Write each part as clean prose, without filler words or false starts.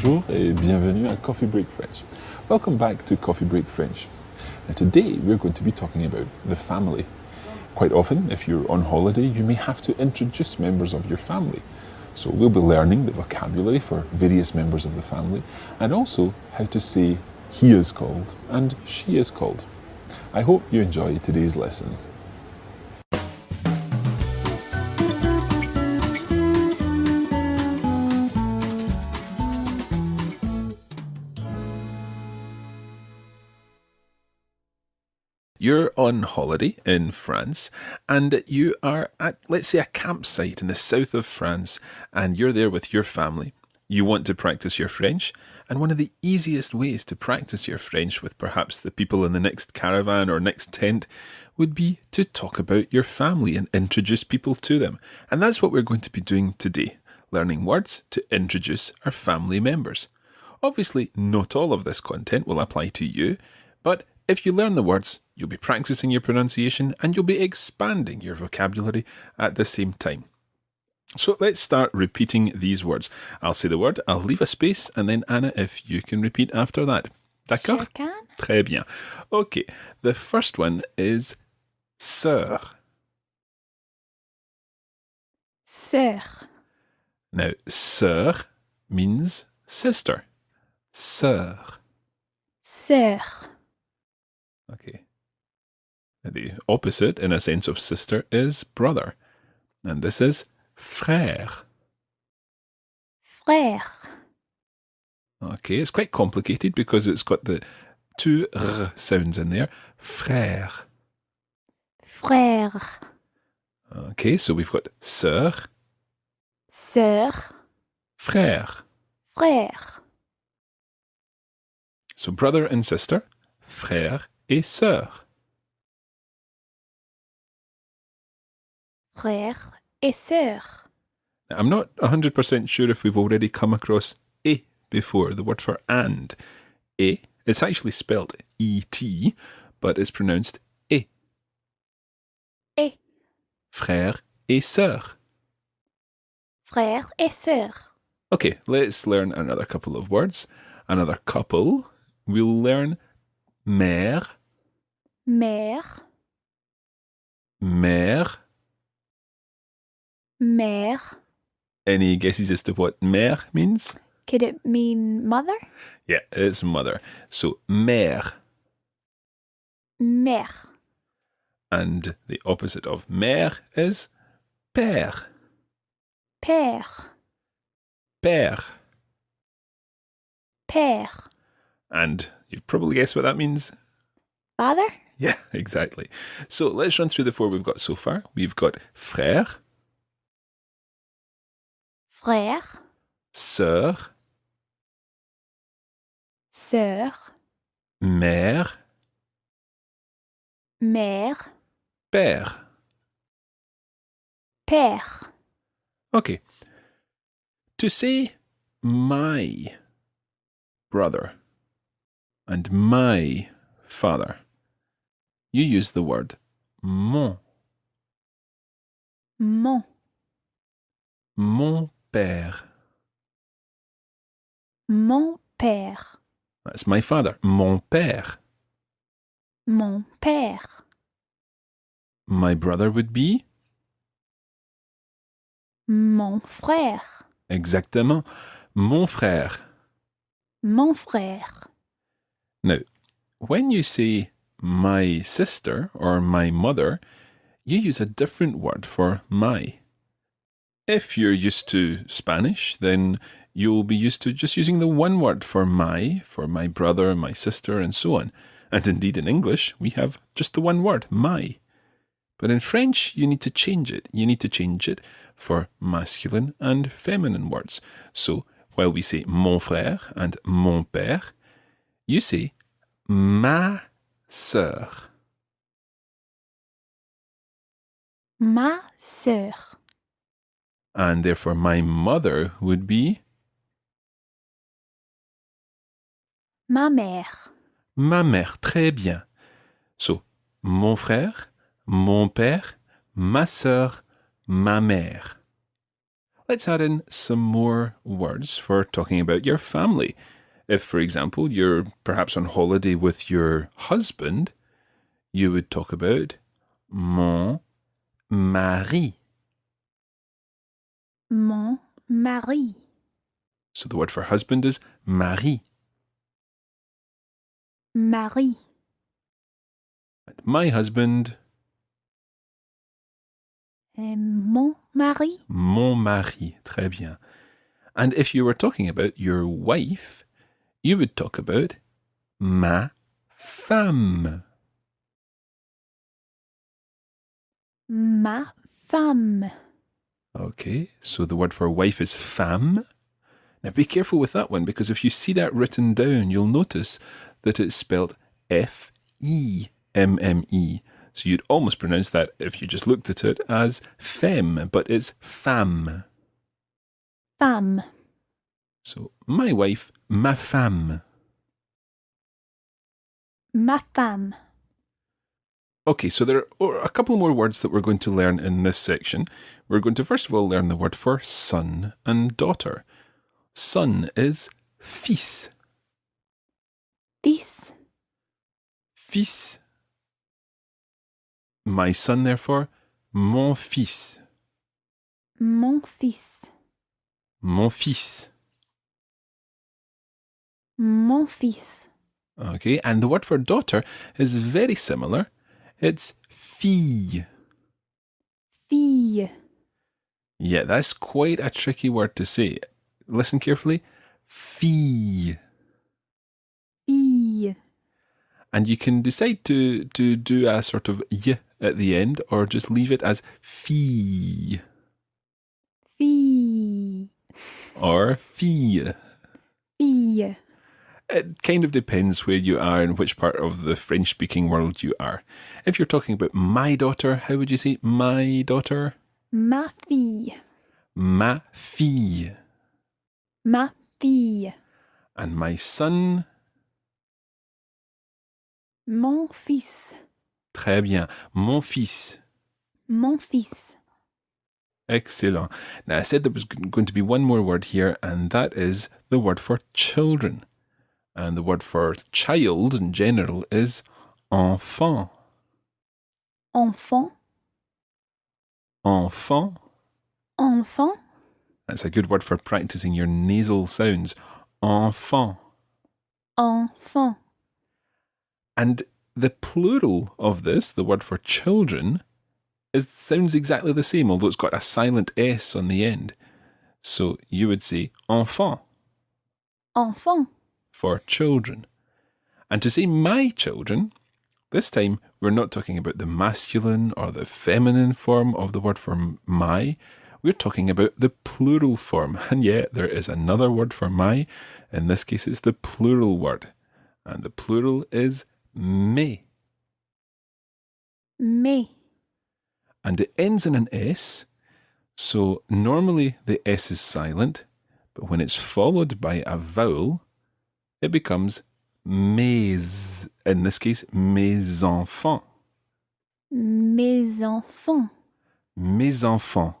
Bonjour et bienvenue à Coffee Break French. Welcome back to Coffee Break French. Now today we're going to be talking about the family. Quite often, if you're on holiday, you may have to introduce members of your family. So we'll be learning the vocabulary for various members of the family and also how to say he is called and she is called. I hope you enjoy today's lesson. You're on holiday in France and you are at, let's say, a campsite in the south of France and you're there with your family. You want to practice your French, and one of the easiest ways to practice your French with perhaps the people in the next caravan or next tent would be to talk about your family and introduce people to them. And that's what we're going to be doing today, learning words to introduce our family members. Obviously, not all of this content will apply to you, but if you learn the words, you'll be practicing your pronunciation and you'll be expanding your vocabulary at the same time. So let's start repeating these words. I'll say the word, I'll leave a space, and then Anna, if you can repeat after that. D'accord? Je can. Très bien. Okay, the first one is sœur. Sœur. Now, sœur means sister. Sœur. Sœur. Okay. The opposite, in a sense of sister, is brother. And this is frère. Frère. Okay, it's quite complicated because it's got the two r sounds in there. Frère. Frère. Okay, so we've got sœur, Sœur. frère. Frère. So brother and sister, frère et sœur. Frère et sœur. Now, I'm not 100% sure if we've already come across et before, the word for and. Et, it's actually spelled E-T, but it's pronounced et. Et. Frère et sœur. Frère et sœur. Okay, let's learn another couple of words. Another couple. We'll learn mère, Mère. mère. Mère. Any guesses as to what mère means? Could it mean mother? Yeah, it's mother. So mère. Mère. And the opposite of mère is père. Père. Père. Père. And you've probably guessed what that means. Father? Yeah, exactly. So let's run through the four we've got so far. We've got frère, Frère. sœur, Sœur. mère, Mère. père. Père. Okay. To say my brother and my father, you use the word mon. Mon. Mon père. Mon père. That's my father. Mon père. Mon père. My brother would be? Mon frère. Exactement. Mon frère. Mon frère. Now, when you say my sister or my mother, you use a different word for my. If you're used to Spanish, then you'll be used to just using the one word for my brother, my sister, and so on. And indeed in English, we have just the one word, my. But in French, you need to change it. You need to change it for masculine and feminine words. So while we say mon frère and mon père, you say ma sœur. Ma sœur. And therefore my mother would be Ma mère. ma mère. Très bien. So, mon frère, mon père, ma sœur, ma mère. let's add in some more words for talking about your family. If, for example, you're perhaps on holiday with your husband, you would talk about mon mari. Mon mari. So the word for husband is mari. Mari. My husband, Mon mari. mon mari. Très bien. And if you were talking about your wife, you would talk about ma femme. Ma femme. Okay, so the word for wife is femme. Now be careful with that one, because if you see that written down, you'll notice that it's spelled F-E-M-M-E. So you'd almost pronounce that, if you just looked at it, as femme, but it's femme. Femme. So my wife, ma femme. Ma femme. Okay, so there are a couple more words that we're going to learn in this section. We're going to first of all learn the word for son and daughter. Son is fils. Fils. Fils. My son, therefore, mon fils. Mon fils. Mon fils. Mon fils. Okay, and the word for daughter is very similar. It's fille. Fille. Yeah, that's quite a tricky word to say. Listen carefully. Fille. Fille. And you can decide to do a sort of y at the end, or just leave it as fille Fille. or fille. Fille. It kind of depends where you are and which part of the French-speaking world you are. If you're talking about my daughter, how would you say my daughter? Ma fille. Ma fille. Ma fille. And my son? Mon fils. Très bien. Mon fils. Mon fils. Excellent. Now, I said there was going to be one more word here, and that is the word for children. And the word for child in general is enfant. Enfant. Enfant. Enfant. That's a good word for practicing your nasal sounds. Enfant. Enfant. And the plural of this, the word for children, sounds exactly the same, although it's got a silent S on the end. So you would say enfant Enfant. for children. And to say my children, this time we're not talking about the masculine or the feminine form of the word for my. We're talking about the plural form. And yet there is another word for my. In this case, it's the plural word. And the plural is mes. Mes. And it ends in an S. So normally the S is silent, but when it's followed by a vowel, it becomes mes. In this case, mes enfants. Mes enfants. Mes enfants.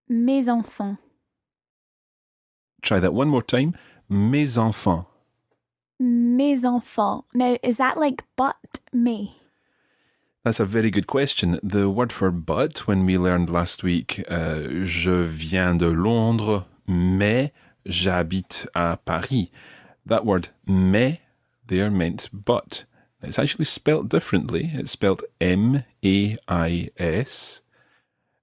Mes enfants. Try that one more time. Mes enfants. Mes enfants. Now, is that like but me? That's a very good question. The word for but, when we learned last week, je viens de Londres, mais j'habite à Paris. That word mais there meant but. It's actually spelt differently. It's spelt M-A-I-S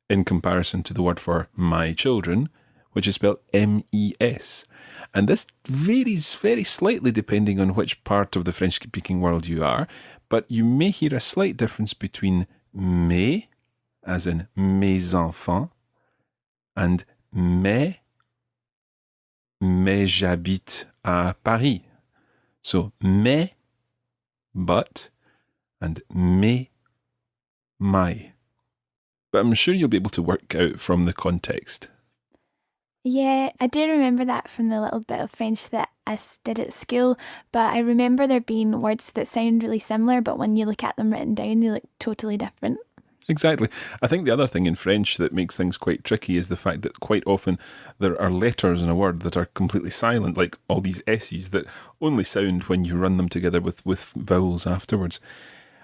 in comparison to the word for my children, which is spelled M-E-S. And this varies very slightly depending on which part of the French-speaking world you are, but you may hear a slight difference between mes, as in mes enfants, and mais j'habite à Paris. So mais, but, and mes, my. But I'm sure you'll be able to work out from the context. Yeah, I do remember that from the little bit of French that I did at school, but I remember there being words that sound really similar, but when you look at them written down, they look totally different. Exactly. I think the other thing in French that makes things quite tricky is the fact that quite often there are letters in a word that are completely silent, like all these S's that only sound when you run them together with vowels afterwards.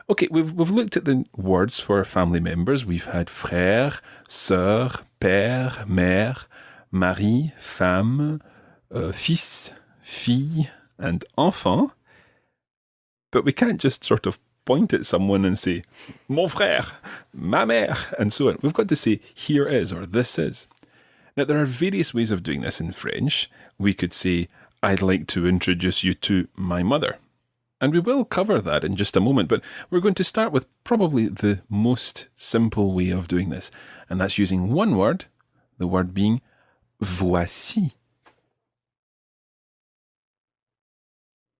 Okay, we've looked at the words for family members. We've had frère, sœur, père, mère, mari, femme, fils, fille, and enfant. But we can't just sort of point at someone and say, mon frère, ma mère, and so on. We've got to say, here is, or this is. Now, there are various ways of doing this in French. We could say, I'd like to introduce you to my mother. And we will cover that in just a moment, but we're going to start with probably the most simple way of doing this. And that's using one word, the word being voici.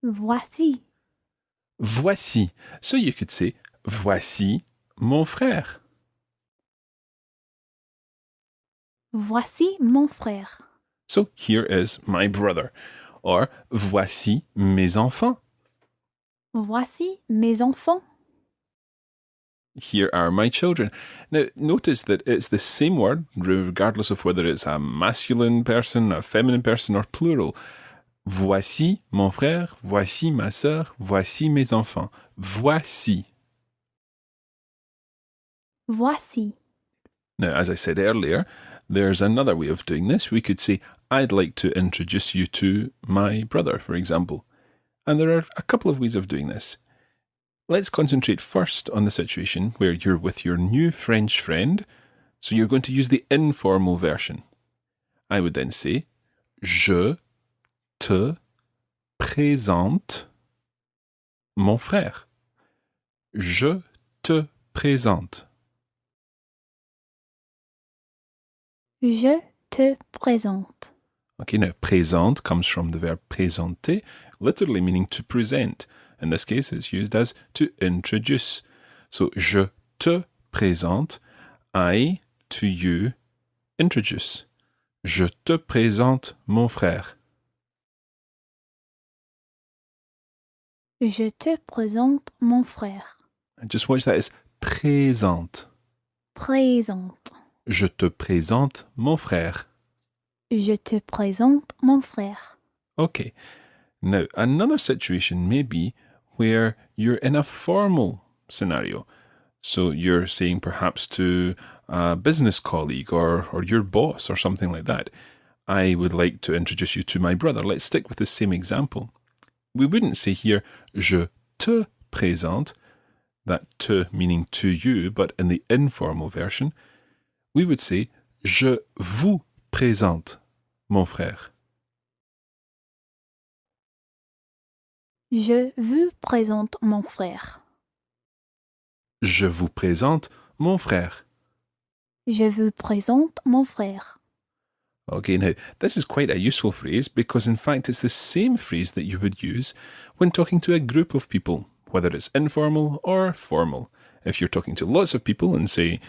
Voici. Voici. So you could say, voici mon frère. Voici mon frère. So here is my brother. Or voici mes enfants. Voici mes enfants. Here are my children. Now, notice that it's the same word, regardless of whether it's a masculine person, a feminine person, or plural. Voici mon frère, voici ma sœur, voici mes enfants. Voici. Voici. Now, as I said earlier, there's another way of doing this. We could say, I'd like to introduce you to my brother, for example. And there are a couple of ways of doing this. Let's concentrate first on the situation where you're with your new French friend. So you're going to use the informal version. I would then say, je te présente mon frère. Je te présente. Je te présente. Okay, now présente comes from the verb présenter, literally meaning to present. In this case, it's used as to introduce. So, je te présente, I to you introduce. Je te présente mon frère. Je te présente mon frère. And just watch that as présente. Présente. Je te présente mon frère. Je te présente mon frère. Okay. Now, another situation may be where you're in a formal scenario. So you're saying perhaps to a business colleague or your boss or something like that, I would like to introduce you to my brother. Let's stick with the same example. We wouldn't say here, je te présente, that te meaning to you, but in the informal version, we would say, je vous présente mon frère. Je vous présente mon frère. Je vous présente mon frère. Je vous présente mon frère. Okay, now this is quite a useful phrase because in fact it's the same phrase that you would use when talking to a group of people, whether it's informal or formal. If you're talking to lots of people and say,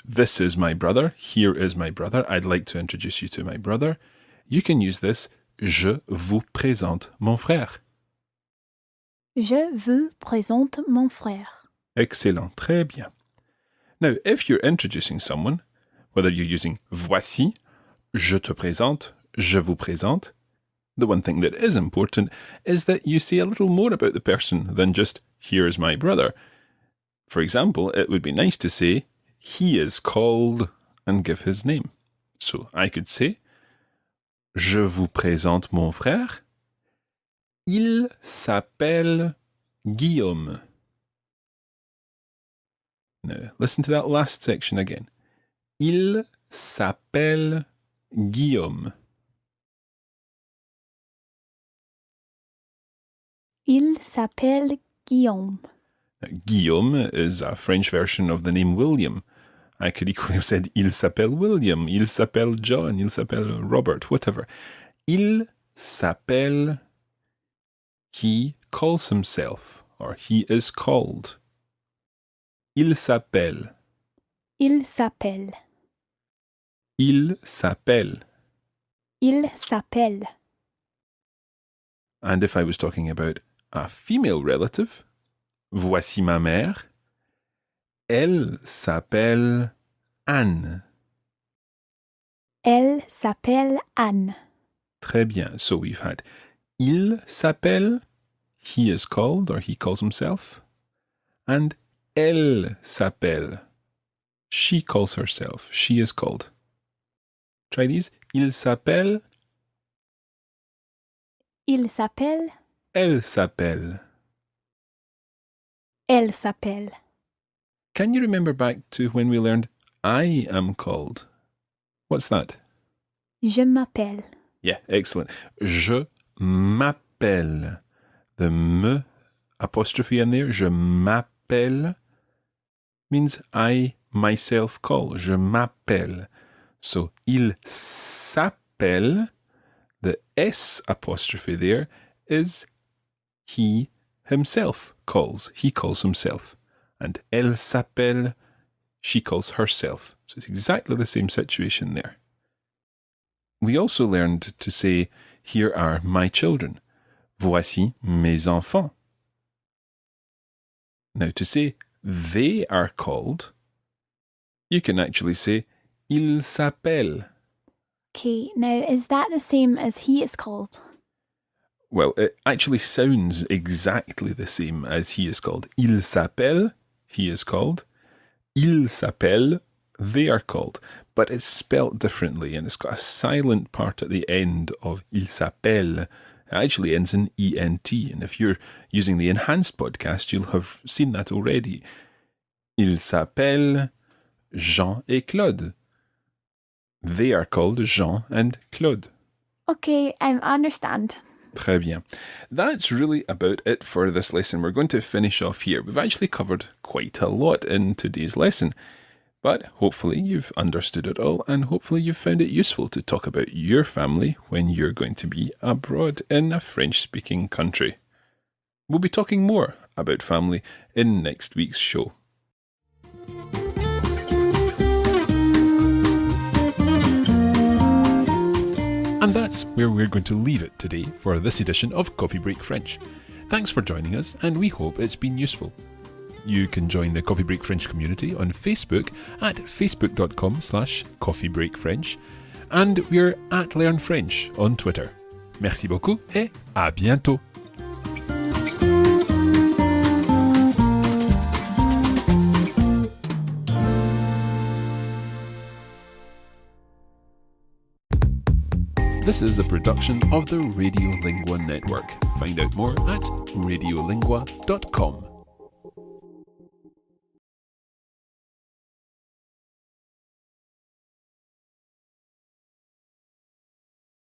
this is my brother, here is my brother, I'd like to introduce you to my brother, you can use this, je vous présente mon frère. Je vous présente mon frère. Excellent, très bien. Now, if you're introducing someone, whether you're using voici, je te présente, je vous présente, the one thing that is important is that you say a little more about the person than just, here's my brother. For example, it would be nice to say, he is called, and give his name. So I could say, je vous présente mon frère. Il s'appelle Guillaume. Now, listen to that last section again. Il s'appelle Guillaume. Il s'appelle Guillaume. Now, Guillaume is a French version of the name William. I could equally have said il s'appelle William, il s'appelle John, il s'appelle Robert, whatever. Il s'appelle, he calls himself, or he is called. Il s'appelle. Il s'appelle. Il s'appelle. Il s'appelle. And if I was talking about a female relative, voici ma mère. Elle s'appelle Anne. Elle s'appelle Anne. Très bien. So we've had il s'appelle, he is called or he calls himself, and elle s'appelle, she calls herself, she is called. Try these. Il s'appelle, Il s'appelle. elle s'appelle. Elle s'appelle. Can you remember back to when we learned I am called? What's that? Je m'appelle. Yeah, excellent. Je m'appelle. The m apostrophe in there, je m'appelle, means I myself call. Je m'appelle. So, il s'appelle, the S apostrophe there is he himself calls. He calls himself. And elle s'appelle, she calls herself. So it's exactly the same situation there. We also learned to say, here are my children. Voici mes enfants. Now to say they are called, you can actually say, il s'appelle. Okay, now is that the same as he is called? Well, it actually sounds exactly the same as he is called. Il s'appelle, he is called. Il s'appelle, they are called. But it's spelt differently, and it's got a silent part at the end of il s'appelle. It actually ends in ENT, and if you're using the enhanced podcast, you'll have seen that already. Il s'appelle Jean et Claude. They are called Jean and Claude. Okay, I understand. Très bien. That's really about it for this lesson. We're going to finish off here. We've actually covered quite a lot in today's lesson, but hopefully you've understood it all, and hopefully you've found it useful to talk about your family when you're going to be abroad in a French-speaking country. We'll be talking more about family in next week's show. And that's where we're going to leave it today for this edition of Coffee Break French. Thanks for joining us, and we hope it's been useful. You can join the Coffee Break French community on Facebook at facebook.com/coffeebreakfrench, and we're at Learn French on Twitter. Merci beaucoup et à bientôt. This is a production of the Radiolingua Network. Find out more at radiolingua.com.